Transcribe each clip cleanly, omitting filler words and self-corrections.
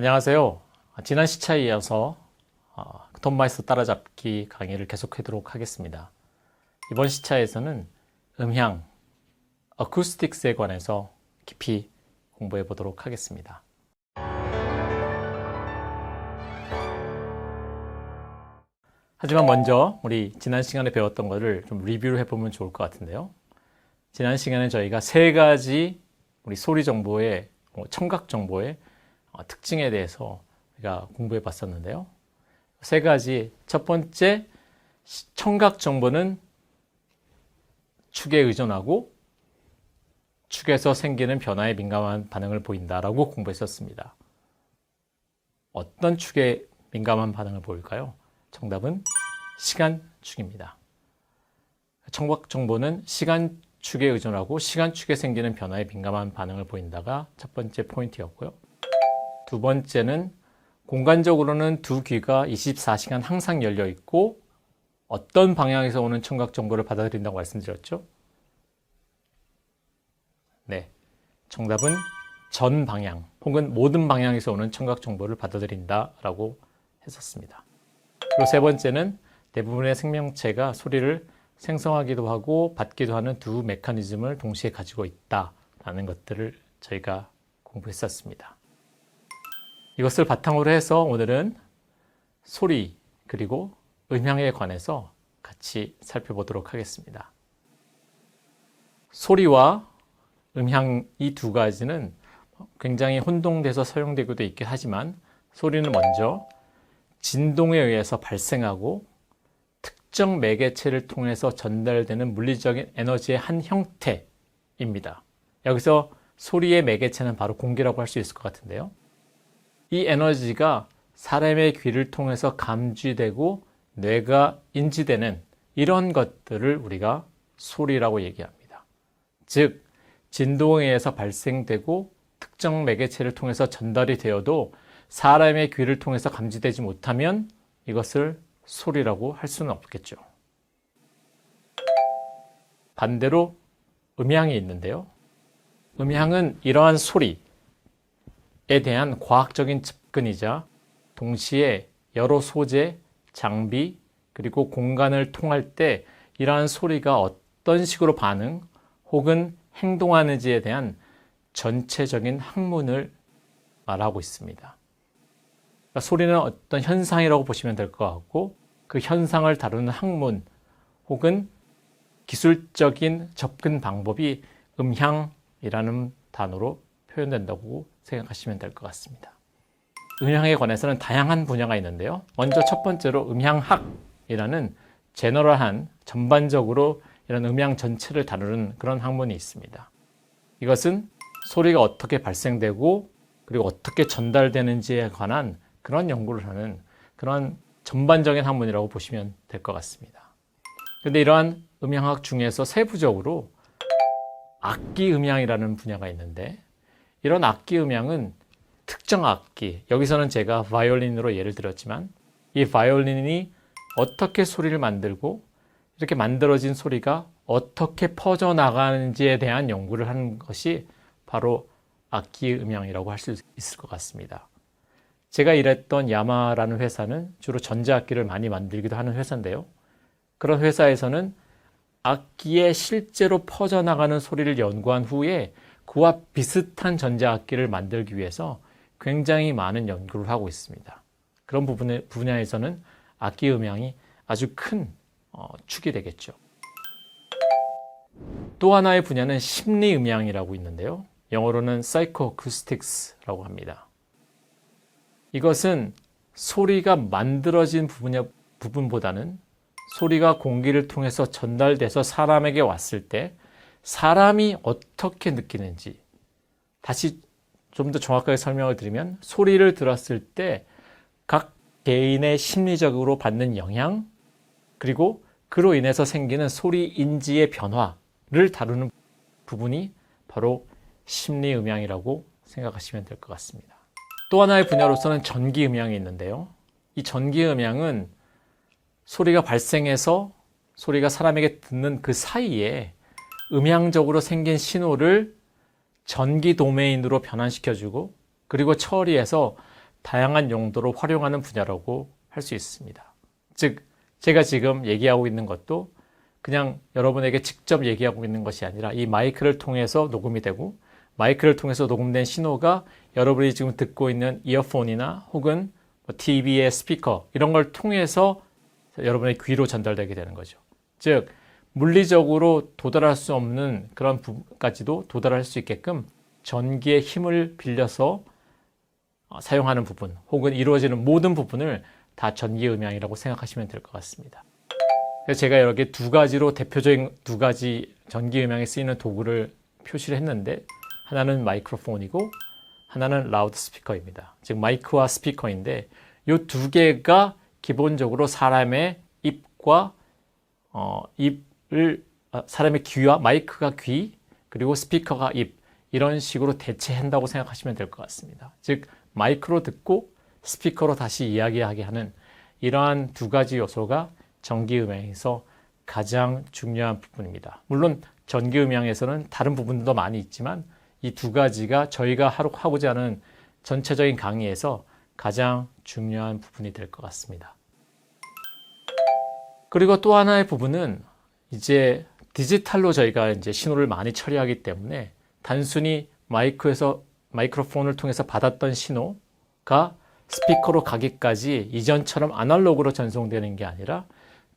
안녕하세요. 지난 시차에 이어서 톤 마이스터 따라잡기 강의를 계속하도록 하겠습니다. 이번 시차에서는 음향, 어쿠스틱스에 관해서 깊이 공부해 보도록 하겠습니다. 하지만 먼저 우리 지난 시간에 배웠던 것을 좀 리뷰를 해보면 좋을 것 같은데요. 지난 시간에 저희가 세 가지 우리 소리 정보의, 청각 정보의 특징에 대해서 우리가 공부해 봤었는데요. 세 가지. 첫 번째, 청각 정보는 축에 의존하고 축에서 생기는 변화에 민감한 반응을 보인다라고 공부했었습니다. 어떤 축에 민감한 반응을 보일까요? 정답은 시간축입니다. 청각 정보는 시간축에 의존하고 시간축에 생기는 변화에 민감한 반응을 보인다가 첫 번째 포인트였고요. 두 번째는 공간적으로는 두 귀가 24시간 항상 열려 있고 어떤 방향에서 오는 청각 정보를 받아들인다고 말씀드렸죠? 네, 정답은 전 방향 혹은 모든 방향에서 오는 청각 정보를 받아들인다라고 했었습니다. 그리고 세 번째는 대부분의 생명체가 소리를 생성하기도 하고 받기도 하는 두 메커니즘을 동시에 가지고 있다라는 것들을 저희가 공부했었습니다. 이것을 바탕으로 해서 오늘은 소리 그리고 음향에 관해서 같이 살펴보도록 하겠습니다. 소리와 음향 이 두 가지는 굉장히 혼동돼서 사용되고도 있긴 하지만 소리는 먼저 진동에 의해서 발생하고 특정 매개체를 통해서 전달되는 물리적인 에너지의 한 형태입니다. 여기서 소리의 매개체는 바로 공기라고 할 수 있을 것 같은데요. 이 에너지가 사람의 귀를 통해서 감지되고 뇌가 인지되는 이런 것들을 우리가 소리라고 얘기합니다. 즉, 진동에 의해서 발생되고 특정 매개체를 통해서 전달이 되어도 사람의 귀를 통해서 감지되지 못하면 이것을 소리라고 할 수는 없겠죠. 반대로 음향이 있는데요. 음향은 이러한 소리에 대한 과학적인 접근이자 동시에 여러 소재, 장비, 그리고 공간을 통할 때 이러한 소리가 어떤 식으로 반응 혹은 행동하는지에 대한 전체적인 학문을 말하고 있습니다. 그러니까 소리는 어떤 현상이라고 보시면 될 것 같고 그 현상을 다루는 학문 혹은 기술적인 접근 방법이 음향이라는 단어로 표현된다고 생각하시면 될 것 같습니다. 음향에 관해서는 다양한 분야가 있는데요. 먼저 첫 번째로 음향학이라는 제너럴한 전반적으로 이런 음향 전체를 다루는 그런 학문이 있습니다. 이것은 소리가 어떻게 발생되고 그리고 어떻게 전달되는지에 관한 그런 연구를 하는 그런 전반적인 학문이라고 보시면 될 것 같습니다. 그런데 이러한 음향학 중에서 세부적으로 악기 음향이라는 분야가 있는데 이런 악기 음향은 특정 악기, 여기서는 제가 바이올린으로 예를 들었지만 이 바이올린이 어떻게 소리를 만들고 이렇게 만들어진 소리가 어떻게 퍼져나가는지에 대한 연구를 하는 것이 바로 악기 음향이라고 할 수 있을 것 같습니다. 제가 일했던 야마라는 회사는 주로 전자악기를 많이 만들기도 하는 회사인데요. 그런 회사에서는 악기에 실제로 퍼져나가는 소리를 연구한 후에 그와 비슷한 전자악기를 만들기 위해서 굉장히 많은 연구를 하고 있습니다. 그런 분야에서는 악기 음향이 아주 큰 축이 되겠죠. 또 하나의 분야는 심리 음향이라고 있는데요. 영어로는 Psychoacoustics라고 합니다. 이것은 소리가 만들어진 부분보다는 소리가 공기를 통해서 전달돼서 사람에게 왔을 때 사람이 어떻게 느끼는지, 다시 좀 더 정확하게 설명을 드리면 소리를 들었을 때 각 개인의 심리적으로 받는 영향, 그리고 그로 인해서 생기는 소리 인지의 변화를 다루는 부분이 바로 심리 음향이라고 생각하시면 될 것 같습니다. 또 하나의 분야로서는 전기 음향이 있는데요. 이 전기 음향은 소리가 발생해서 소리가 사람에게 듣는 그 사이에 음향적으로 생긴 신호를 전기 도메인으로 변환시켜주고 그리고 처리해서 다양한 용도로 활용하는 분야라고 할 수 있습니다. 즉, 제가 지금 얘기하고 있는 것도 그냥 여러분에게 직접 얘기하고 있는 것이 아니라 이 마이크를 통해서 녹음이 되고 마이크를 통해서 녹음된 신호가 여러분이 지금 듣고 있는 이어폰이나 혹은 TV의 스피커 이런 걸 통해서 여러분의 귀로 전달되게 되는 거죠. 즉, 물리적으로 도달할 수 없는 그런 부분까지도 도달할 수 있게끔 전기의 힘을 빌려서 사용하는 부분 혹은 이루어지는 모든 부분을 다 전기음향이라고 생각하시면 될 것 같습니다. 그래서 제가 여기 두 가지로 대표적인 두 가지 전기음향에 쓰이는 도구를 표시를 했는데 하나는 마이크로폰이고 하나는 라우드 스피커입니다. 즉 마이크와 스피커인데 이 두 개가 기본적으로 사람의 입과 사람의 귀와 마이크가 귀 그리고 스피커가 입 이런 식으로 대체한다고 생각하시면 될 것 같습니다. 즉 마이크로 듣고 스피커로 다시 이야기하게 하는 이러한 두 가지 요소가 전기음향에서 가장 중요한 부분입니다. 물론 전기음향에서는 다른 부분도 많이 있지만 이 두 가지가 저희가 하고자 하는 전체적인 강의에서 가장 중요한 부분이 될 것 같습니다. 그리고 또 하나의 부분은 이제 디지털로 저희가 이제 신호를 많이 처리하기 때문에 단순히 마이크로폰을 통해서 받았던 신호가 스피커로 가기까지 이전처럼 아날로그로 전송되는 게 아니라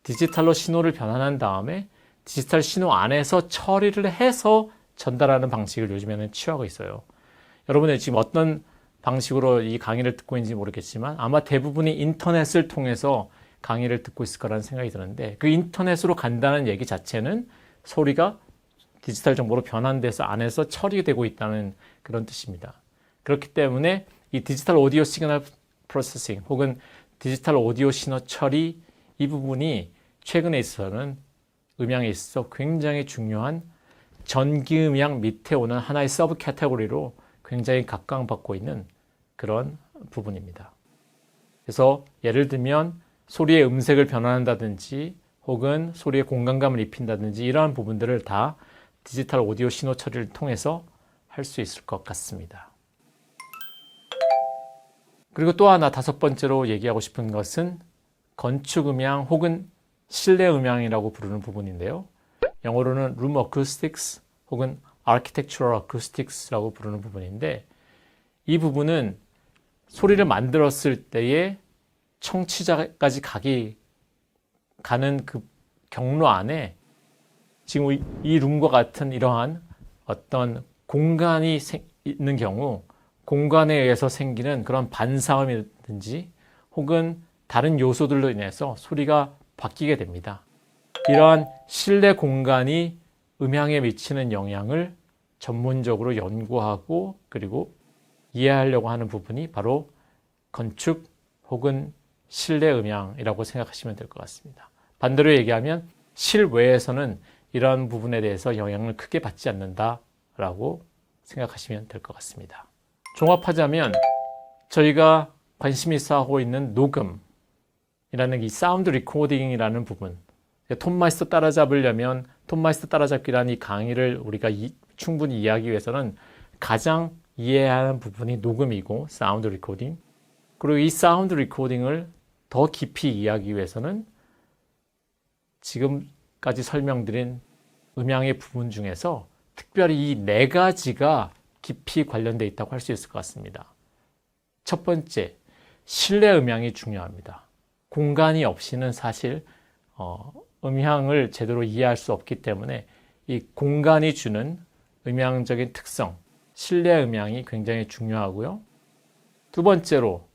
디지털로 신호를 변환한 다음에 디지털 신호 안에서 처리를 해서 전달하는 방식을 요즘에는 취하고 있어요. 여러분들 지금 어떤 방식으로 이 강의를 듣고 있는지 모르겠지만 아마 대부분이 인터넷을 통해서 강의를 듣고 있을 거라는 생각이 드는데 그 인터넷으로 간다는 얘기 자체는 소리가 디지털 정보로 변환돼서 안에서 처리되고 있다는 그런 뜻입니다. 그렇기 때문에 이 디지털 오디오 시그널 프로세싱 혹은 디지털 오디오 신호 처리 이 부분이 최근에 있어서는 음향에 있어서 굉장히 중요한 전기음향 밑에 오는 하나의 서브 카테고리로 굉장히 각광받고 있는 그런 부분입니다. 그래서 예를 들면 소리의 음색을 변환한다든지 혹은 소리의 공간감을 입힌다든지 이러한 부분들을 다 디지털 오디오 신호 처리를 통해서 할 수 있을 것 같습니다. 그리고 또 하나 다섯 번째로 얘기하고 싶은 것은 건축 음향 혹은 실내 음향이라고 부르는 부분인데요. 영어로는 room acoustics 혹은 architectural acoustics라고 부르는 부분인데 이 부분은 소리를 만들었을 때에 청취자까지 가는 그 경로 안에 지금 이 룸과 같은 이러한 어떤 공간이 있는 경우 공간에 의해서 생기는 그런 반사음이든지 혹은 다른 요소들로 인해서 소리가 바뀌게 됩니다. 이러한 실내 공간이 음향에 미치는 영향을 전문적으로 연구하고 그리고 이해하려고 하는 부분이 바로 건축 혹은 실내 음향이라고 생각하시면 될 것 같습니다. 반대로 얘기하면 실외에서는 이러한 부분에 대해서 영향을 크게 받지 않는다라고 생각하시면 될 것 같습니다. 종합하자면 저희가 관심 있어 하고 있는 녹음이라는 이 사운드 리코딩이라는 부분 톤마이스터 따라잡으려면 톤마이스터 따라잡기라는 이 강의를 우리가 충분히 이해하기 위해서는 가장 이해해야 하는 부분이 녹음이고 사운드 리코딩 그리고 이 사운드 리코딩을 더 깊이 이해하기 위해서는 지금까지 설명드린 음향의 부분 중에서 특별히 이 네 가지가 깊이 관련되어 있다고 할 수 있을 것 같습니다. 첫 번째, 실내 음향이 중요합니다. 공간이 없이는 사실 음향을 제대로 이해할 수 없기 때문에 이 공간이 주는 음향적인 특성, 실내 음향이 굉장히 중요하고요. 두 번째로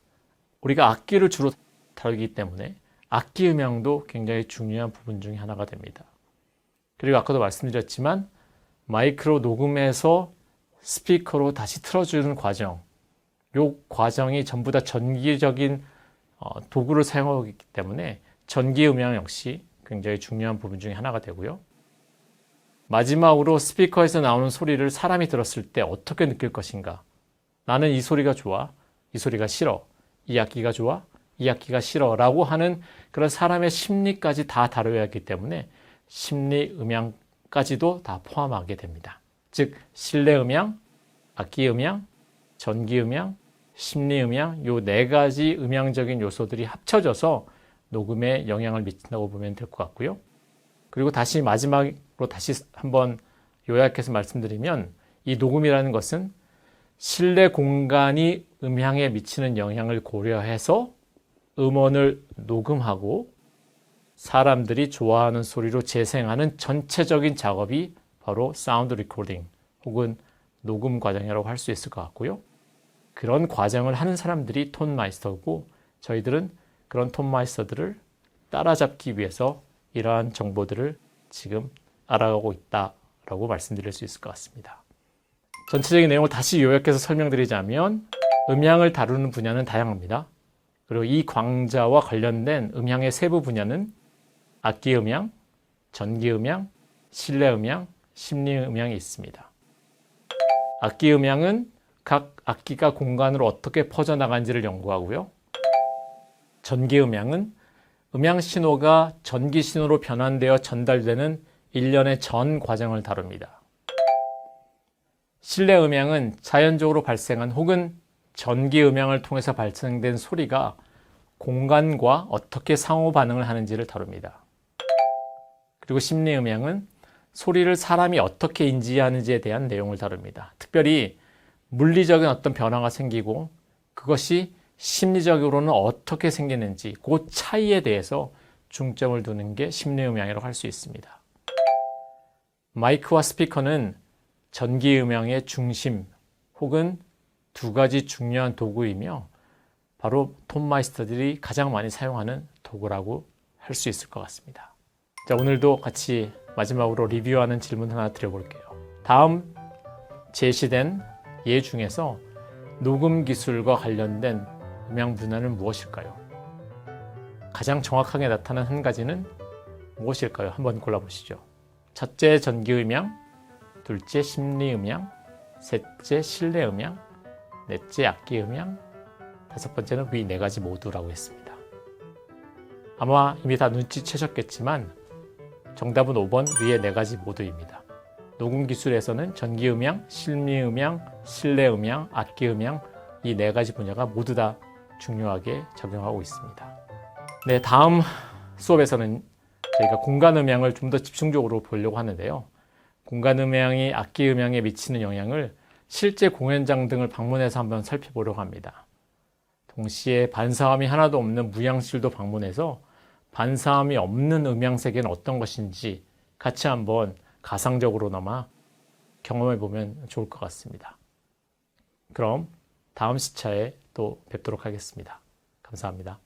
우리가 악기를 주로 다루기 때문에 악기 음향도 굉장히 중요한 부분 중에 하나가 됩니다. 그리고 아까도 말씀드렸지만 마이크로 녹음해서 스피커로 다시 틀어주는 과정, 이 과정이 전부 다 전기적인 도구를 사용하고 있기 때문에 전기 음향 역시 굉장히 중요한 부분 중에 하나가 되고요. 마지막으로 스피커에서 나오는 소리를 사람이 들었을 때 어떻게 느낄 것인가? 나는 이 소리가 좋아, 이 소리가 싫어, 이 악기가 좋아, 이 악기가 싫어 라고 하는 그런 사람의 심리까지 다 다뤄야 하기 때문에 심리 음향까지도 다 포함하게 됩니다. 즉 실내 음향, 악기 음향, 전기 음향, 심리음향, 요 네 가지 음향적인 요소들이 합쳐져서 녹음에 영향을 미친다고 보면 될 것 같고요. 그리고 다시 마지막으로 다시 한번 요약해서 말씀드리면 이 녹음이라는 것은 실내 공간이 음향에 미치는 영향을 고려해서 음원을 녹음하고 사람들이 좋아하는 소리로 재생하는 전체적인 작업이 바로 사운드 리코딩 혹은 녹음 과정이라고 할 수 있을 것 같고요. 그런 과정을 하는 사람들이 톤 마이스터고 저희들은 그런 톤 마이스터들을 따라잡기 위해서 이러한 정보들을 지금 알아가고 있다라고 말씀드릴 수 있을 것 같습니다. 전체적인 내용을 다시 요약해서 설명드리자면 음향을 다루는 분야는 다양합니다. 그리고 이 광자와 관련된 음향의 세부 분야는 악기 음향, 전기 음향, 실내 음향, 심리 음향이 있습니다. 악기 음향은 각 악기가 공간으로 어떻게 퍼져나간지를 연구하고요. 전기 음향은 음향 신호가 전기 신호로 변환되어 전달되는 일련의 전 과정을 다룹니다. 실내 음향은 자연적으로 발생한 혹은 전기 음향을 통해서 발생된 소리가 공간과 어떻게 상호 반응을 하는지를 다룹니다. 그리고 심리 음향은 소리를 사람이 어떻게 인지하는지에 대한 내용을 다룹니다. 특별히 물리적인 어떤 변화가 생기고 그것이 심리적으로는 어떻게 생기는지 그 차이에 대해서 중점을 두는 게 심리 음향이라고 할 수 있습니다. 마이크와 스피커는 전기 음향의 중심 혹은 두 가지 중요한 도구이며 바로 톤 마이스터들이 가장 많이 사용하는 도구라고 할 수 있을 것 같습니다. 자, 오늘도 같이 마지막으로 리뷰하는 질문 하나 드려볼게요. 다음 제시된 예 중에서 녹음 기술과 관련된 음향 분야는 무엇일까요? 가장 정확하게 나타난 한 가지는 무엇일까요? 한번 골라보시죠. 첫째 전기 음향, 둘째 심리 음향, 셋째 실내 음향, 넷째 악기 음향, 다섯 번째는 위 네 가지 모두라고 했습니다. 아마 이미 다 눈치채셨겠지만 정답은 5번 위에 네 가지 모두입니다. 녹음 기술에서는 전기 음향, 심리 음향, 실내 음향, 악기 음향 이 네 가지 분야가 모두 다 중요하게 적용하고 있습니다. 네, 다음 수업에서는 저희가 공간 음향을 좀 더 집중적으로 보려고 하는데요. 공간 음향이 악기 음향에 미치는 영향을 실제 공연장 등을 방문해서 한번 살펴보려고 합니다. 동시에 반사음이 하나도 없는 무향실도 방문해서 반사음이 없는 음향 세계는 어떤 것인지 같이 한번 가상적으로나마 경험해 보면 좋을 것 같습니다. 그럼 다음 시차에 또 뵙도록 하겠습니다. 감사합니다.